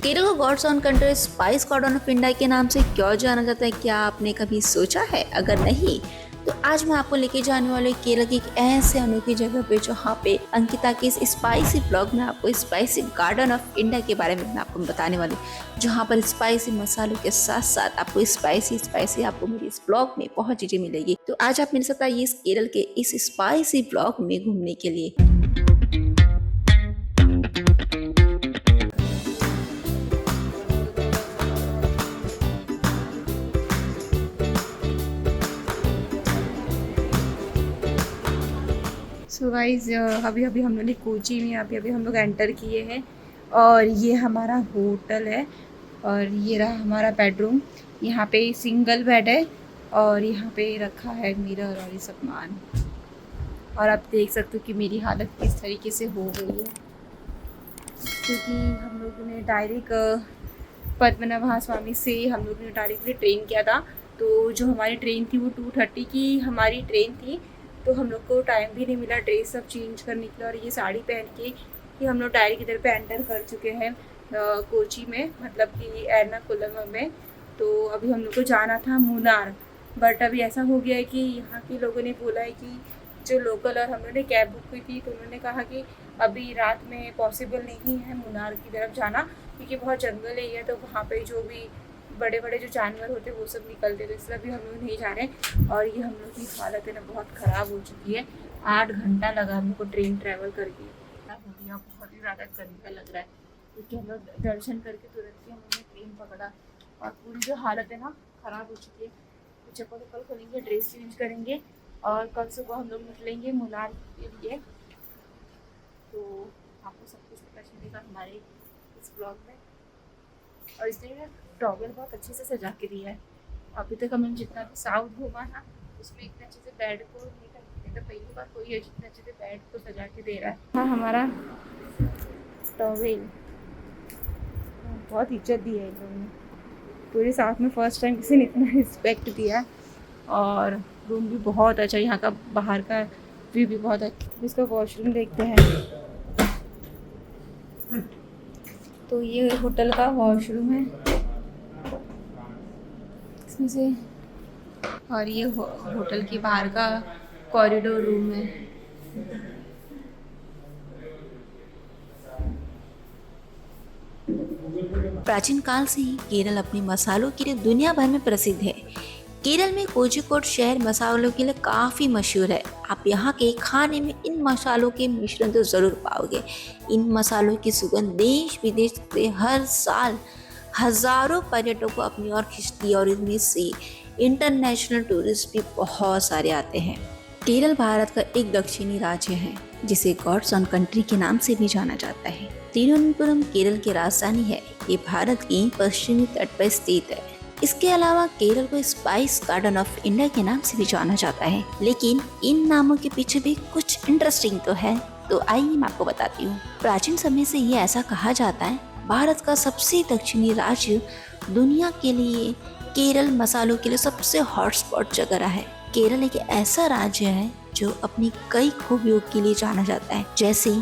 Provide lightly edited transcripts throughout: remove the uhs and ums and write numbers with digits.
केरल को God's own country spice garden of India के नाम से क्यों जाना जाता है, क्या आपने कभी सोचा है? अगर नहीं तो आज मैं आपको लेके जाने वाली केरल की एक ऐसे अनोखी जगह पे जहाँ पे अंकिता के इस स्पाइसी ब्लॉग में आपको स्पाइसी गार्डन ऑफ इंडिया के बारे में मैं आपको बताने वाली, जहाँ पर स्पाइसी मसालों के साथ साथ आपको स्पाइसी आपको मेरी इस ब्लॉग में बहुत चीजें मिलेगी। तो आज आप मेरे साथ आइए इस केरल के इस स्पाइसी ब्लॉग में घूमने के लिए। सो गाइज अभी अभी हम लोग कोची में अभी हम लोग एंटर किए हैं और ये हमारा होटल है और ये रहा हमारा बेडरूम। यहाँ पे सिंगल बेड है और यहाँ पे रखा है मिरर और ये सब सामान। और आप देख सकते हो कि मेरी हालत किस तरीके से हो गई है, क्योंकि हम लोगों ने डायरेक्ट पद्मनाभ स्वामी से हम लोग ने डायरेक्टली ट्रेन किया था। तो जो हमारी ट्रेन थी वो 2:30 की हमारी ट्रेन थी, तो हम लोग को टाइम भी नहीं मिला ड्रेस सब चेंज करने के लिए। और ये साड़ी पहन के कि हम लोग डायरेक्ट इधर पे एंटर कर चुके हैं कोची में, मतलब कि एर्नाकुलम में। तो अभी हम लोग को जाना था मुन्नार, बट अभी ऐसा हो गया है कि यहाँ के लोगों ने बोला है कि जो लोकल, और हम लोगों ने कैब बुक की थी तो उन्होंने कहा कि अभी रात में पॉसिबल नहीं है मुन्नार की तरफ जाना, क्योंकि बहुत जंगल एरिया, तो वहाँ पे जो भी बड़े बड़े जो जानवर होते हैं वो सब निकलते, तो इसलिए भी हम लोग नहीं जा रहे। और ये हम लोग की हालत है ना बहुत ख़राब हो चुकी है। 8 घंटा लगा हमको ट्रेन ट्रैवल करके, हो गया बहुत ही ज़्यादा गर्मी का लग रहा है, क्योंकि हम लोग दर्शन करके तुरंत ही हम लोगों ने ट्रेन पकड़ा और पूरी जो हालत है ना ख़राब हो चुकी है। तो चप्पल वप्पल खोलेंगे, ड्रेस चेंज करेंगे और कल सुबह हम लोग निकलेंगे मुन्नार के लिए। तो आपको सब कुछ पता चलेगा हमारे इस ब्लॉग में। और इसलिए टॉवल बहुत अच्छे से सजा के दिया है। अभी तक हमने जितना भी साउथ घूमा ना उसमें इतने अच्छे से बेड को नहीं करते, तो पहली बार कोई है जितने अच्छे से बेड को सजा के दे रहा है। हाँ, हमारा टॉवल बहुत इज्जत दी है इन लोगों ने पूरे साथ में। फर्स्ट टाइम किसी ने इतना रिस्पेक्ट दिया। और रूम भी बहुत अच्छा, यहाँ का बाहर का व्यू भी बहुत अच्छा। इसका वॉशरूम देखते हैं, तो ये होटल का वॉशरूम है इसमें से, और ये होटल के बाहर का कॉरिडोर रूम है। प्राचीन काल से ही केरल अपने मसालों के लिए दुनिया भर में प्रसिद्ध है। केरल में कोझिकोड शहर मसालों के लिए काफ़ी मशहूर है। आप यहाँ के खाने में इन मसालों के मिश्रण तो ज़रूर पाओगे। इन मसालों की सुगंध देश विदेश से हर साल हज़ारों पर्यटकों को अपनी ओर खींचती है और इनमें से इंटरनेशनल टूरिस्ट भी बहुत सारे आते हैं। केरल भारत का एक दक्षिणी राज्य है जिसे गॉड्स ओन कंट्री के नाम से भी जाना जाता है। तिरुवनंतपुरम केरल की राजधानी है। ये भारत की पश्चिमी तट पर स्थित है। इसके अलावा केरल को स्पाइस गार्डन ऑफ इंडिया के नाम से भी जाना जाता है, लेकिन इन नामों के पीछे भी कुछ इंटरेस्टिंग तो है। तो आइए मैं आपको बताती हूँ। प्राचीन समय से ये ऐसा कहा जाता है, भारत का सबसे दक्षिणी राज्य दुनिया के लिए केरल मसालों के लिए सबसे हॉटस्पॉट जगह रहा है। केरल एक ऐसा राज्य है जो अपनी कई खूबियों के लिए जाना जाता है, जैसे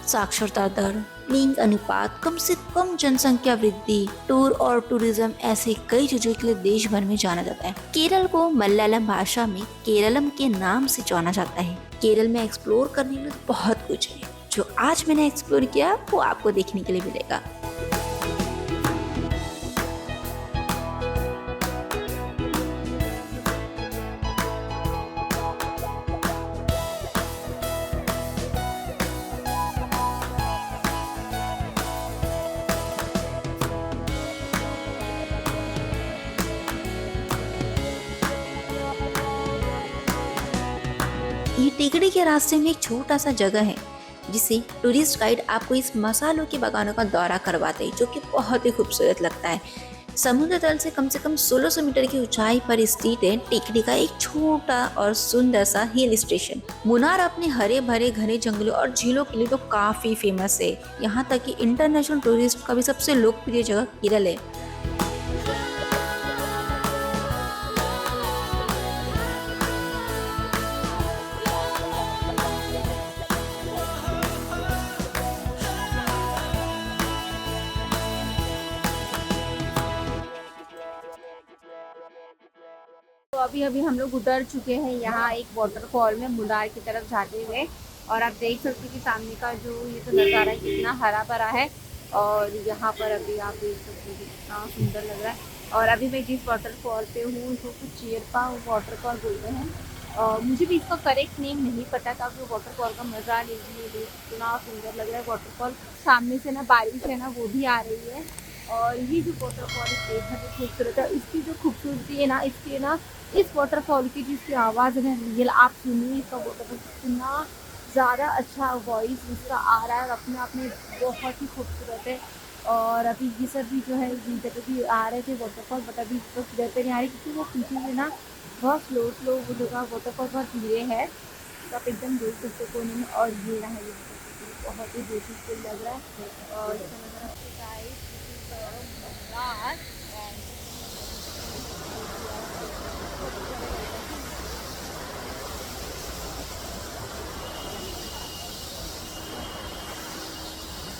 साक्षरता दर, लिंग अनुपात, कम से कम जनसंख्या वृद्धि, टूर और टूरिज्म, ऐसे कई चीजों के लिए देश भर में जाना जाता है। केरल को मलयालम भाषा में केरलम के नाम से जाना जाता है। केरल में एक्सप्लोर करने में बहुत कुछ है, जो आज मैंने एक्सप्लोर किया वो आपको देखने के लिए मिलेगा। ये टेकड़ी के रास्ते में एक छोटा सा जगह है जिसे टूरिस्ट गाइड आपको इस मसालों के बागानों का दौरा करवाते हैं, जो कि बहुत ही खूबसूरत लगता है। समुद्र तल से कम 1600 मीटर की ऊंचाई पर स्थित है टेकड़ी का एक छोटा और सुंदर सा हिल स्टेशन। मुन्नार अपने हरे भरे घने जंगलों और झीलों के लिए तो काफी फेमस है। यहाँ तक कि इंटरनेशनल टूरिस्ट का भी सबसे लोकप्रिय जगह केरल है। अभी अभी हम लोग उतर चुके हैं यहाँ एक वाटरफॉल में मुलार की तरफ जाते हुए। और आप देख सकते हो कि सामने का जो ये तो नज़ारा है कितना हरा भरा है। और यहाँ पर अभी आप देख सकते हो कि कितना सुंदर लग रहा है। और अभी मैं जिस वाटरफॉल पे हूँ उसको कुछ चेरपा वाटरफॉल बोलते हैं। मुझे भी इसका करेक्ट नेम नहीं पता था। कि वाटरफॉल का मज़ा लीजिए, इतना सुंदर लग रहा है वाटरफॉल। सामने से ना बारिश है ना वो भी आ रही है। और ये जो वाटरफॉल है बेहद ही खूबसूरत है। इसकी जो खूबसूरती है ना, इसके ना इस वाटरफॉल की जिसकी आवाज़ है रियल आप सुनिए। इसका वाटरफॉल कितना ज़्यादा अच्छा वॉइस इसका आ रहा है, अपने आप में बहुत ही खूबसूरत है। और अभी ये सब भी जो है इधर भी आ रहे थे वाटरफॉल, बट अभी तो इधर पे नहीं आ रही क्योंकि वो पीछे से ना बहुत स्लो वो जगह वाटरफॉल बहुत धीरे है। तो आप एकदम देख सकते हो कोने में। और ये रहा ये बहुत ही ब्यूटीफुल लग रहा है। और इसका नज़ारा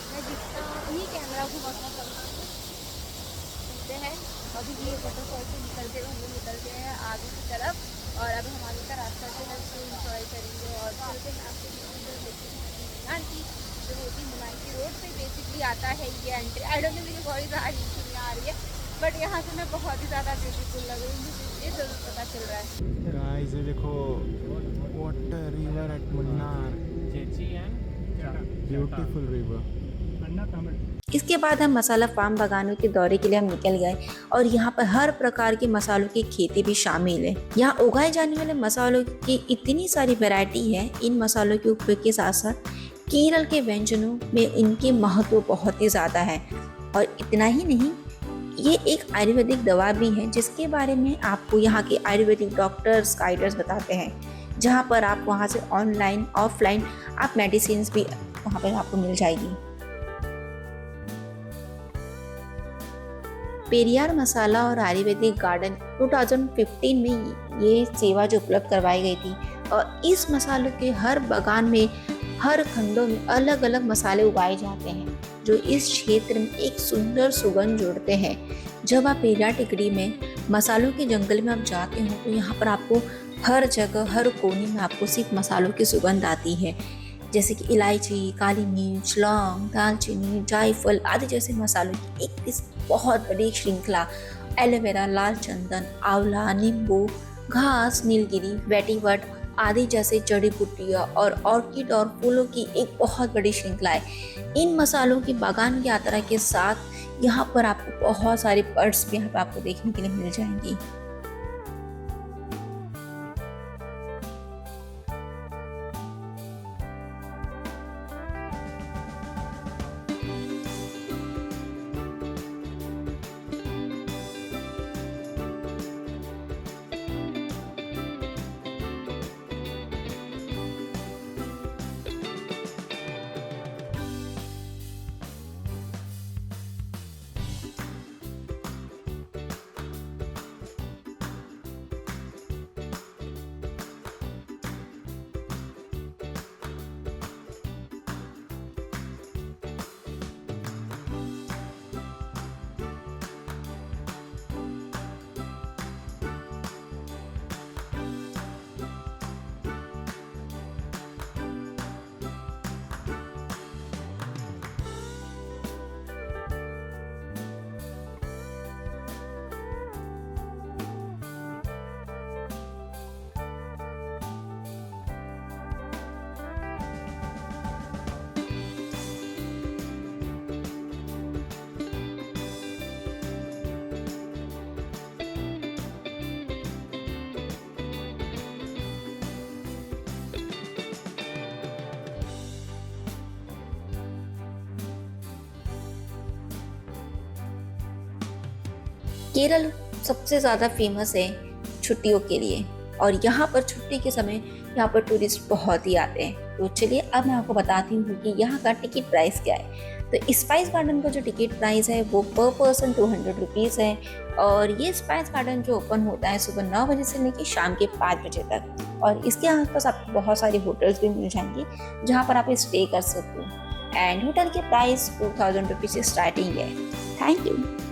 मैं जितना ही कैमरा घुमाना चलते हैं। अभी ये वाटरफॉल से निकलते हुए हम लोग निकलते हैं आगे की तरफ। और अब हम आगे का रास्ता जो है उसको इंजॉय करेंगे। और चलते हैं आपको मीनार की जो होती है मुलायम की रोड पे बेसिकली आता है ये एंट्री। आई डोंट नो मुझे बहुत ज़्यादा नहीं आ रही है, बट यहाँ से मैं बहुत ही ज़्यादा ब्यूटीफुल लग रही हूँ, मुझे ये ज़रूर पता चल रहा है। गाइस ये देखो water river eight Munnar, beautiful river. इसके बाद हम मसाला फार्म बागानों के दौरे के लिए हम निकल गए और यहाँ पर हर प्रकार के मसालों की खेती भी शामिल है। यहाँ उगाए जाने वाले मसालों की इतनी सारी वैरायटी है। इन मसालों के उपयोग के साथ साथ केरल के व्यंजनों में इनके महत्व बहुत ही ज़्यादा है। और इतना ही नहीं, ये एक आयुर्वेदिक दवा भी है जिसके बारे में आपको यहाँ के आयुर्वेदिक डॉक्टर्स गाइडर्स बताते हैं। जहाँ पर आप वहाँ से ऑनलाइन ऑफलाइन आप मेडिसिन भी वहाँ पर आपको मिल जाएगी। पेरियार मसाला और आयुर्वेदिक गार्डन 2015 में ये सेवा जो उपलब्ध करवाई गई थी। और इस मसालों के हर बागान में हर खंडों में अलग अलग मसाले उगाए जाते हैं जो इस क्षेत्र में एक सुंदर सुगंध जोड़ते हैं। जब आप पेरियार टिकरी में मसालों के जंगल में आप जाते हो तो यहाँ पर आपको हर जगह हर कोने में आपको सिर्फ मसालों की सुगंध आती है, जैसे कि इलायची, काली मिर्च, लौंग, दालचीनी, जायफल आदि जैसे मसालों की एक बहुत बड़ी श्रृंखला। एलोवेरा, लाल चंदन, आंवला, नींबू, घास, नीलगिरी, वेटिवर्ट आदि जैसे जड़ी बूटियाँ और ऑर्किड और फूलों की एक बहुत बड़ी श्रृंखला है। इन मसालों की बागान की यात्रा के साथ यहाँ पर आपको बहुत सारे बर्ड्स भी यहाँ पर आपको देखने के लिए मिल जाएंगी। केरल सबसे ज़्यादा फेमस है छुट्टियों के लिए और यहाँ पर छुट्टी के समय यहाँ पर टूरिस्ट बहुत ही आते हैं। तो चलिए अब मैं आपको बताती हूँ कि यहाँ का टिकट प्राइस क्या है। तो स्पाइस गार्डन का जो टिकट प्राइस है वो पर पर्सन 200 रुपीज़ है। और ये स्पाइस गार्डन जो ओपन होता है सुबह 9 बजे से लेकर शाम के 5 बजे तक। और इसके आसपास आपको बहुत सारी होटल्स भी मिल जाएंगी जहाँ पर आप स्टे कर सकते हो। एंड होटल के प्राइस 2000 रुपीज़ से स्टार्टिंग है। Thank you.